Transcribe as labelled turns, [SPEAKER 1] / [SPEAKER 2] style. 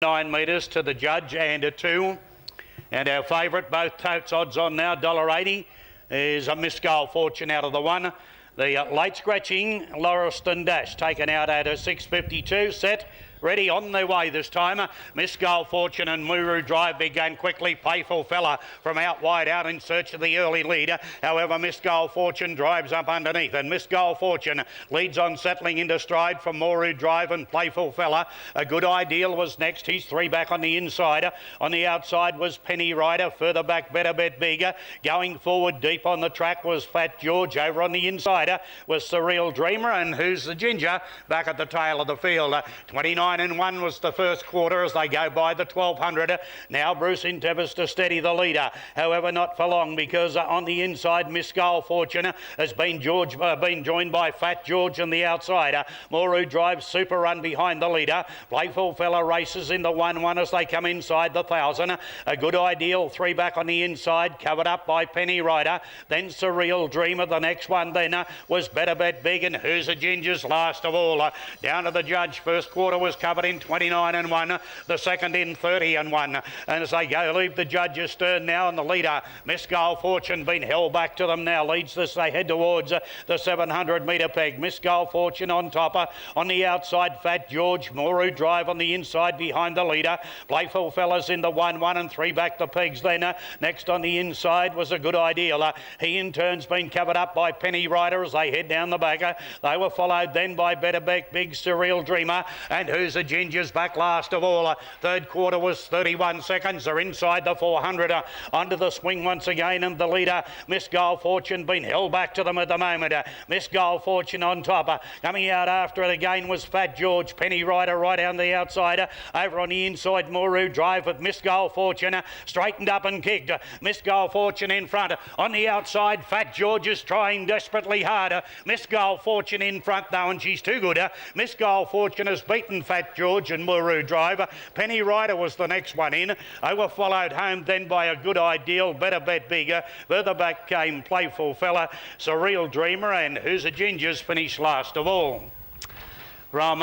[SPEAKER 1] 9 metres to the judge and a 2. And our favourite, both totes odds on now, $1.80, is a Miss Goal Fortune out of the 1. The late scratching Lauriston Dash taken out at a 6.52 set. Ready on their way this time. Miss Goal Fortune and Muru Drive began quickly. Playful Fella from out wide out in search of the early leader. However, Miss Goal Fortune drives up underneath, and Miss Goal Fortune leads on, settling into stride from Muru Drive and Playful Fella. A Good Ideal was next. He's 3 back on the inside. On the outside was Penny Rider. Further back, Better Bet Bigger. Going forward deep on the track was Fat George. Over on the inside was Surreal Dreamer, and Who's the Ginger back at the tail of the field. 29 and 1 was the first quarter as they go by the 1200. Now Bruce endeavours to steady the leader. However, not for long, because on the inside Miss Goal Fortune has been joined by Fat George on the outside. Moru drives Super Run behind the leader. Playful Fella races in the 1-1 as they come inside the 1000. A Good Ideal 3 back on the inside, covered up by Penny Rider. Then Surreal Dreamer. The next one then was Better Bet Big, and Who's the Ginger's last of all. Down to the judge. First quarter was covered in 29 and 1, the second in 30 and 1. And as they go, leave the judges stern now, and the leader, Miss Goal Fortune, been held back to them now, leads this. They head towards the 700 metre peg. Miss Goal Fortune on top. On the outside, Fat George. Moru Drive on the inside behind the leader. Playful Fellas in the 1-1 and 3 back the pegs then. Next on the inside was A Good Ideal. He in turn's been covered up by Penny Rider as they head down the back. They were followed then by Better Bet Big, Surreal Dreamer, and Who's the Ginger's back last of all. Third quarter was 31 seconds. They're inside the 400. Onto the swing once again, and the leader, Miss Goal Fortune, been held back to them at the moment. Miss Goal Fortune on top. Coming out after it again was Fat George. Penny Rider right on the outside. Over on the inside, Moru Drive with Miss Goal Fortune straightened up and kicked. Miss Goal Fortune in front. On the outside, Fat George is trying desperately hard. Miss Goal Fortune in front though, and she's too good. Miss Goal Fortune has beaten Fat George and Muru Drive. Penny Rider was the next one in. They were followed home then by A Good Ideal, Better Bet Bigger. Further back came Playful Fella, Surreal Dreamer, and Who's the Ginger's finished last of all. From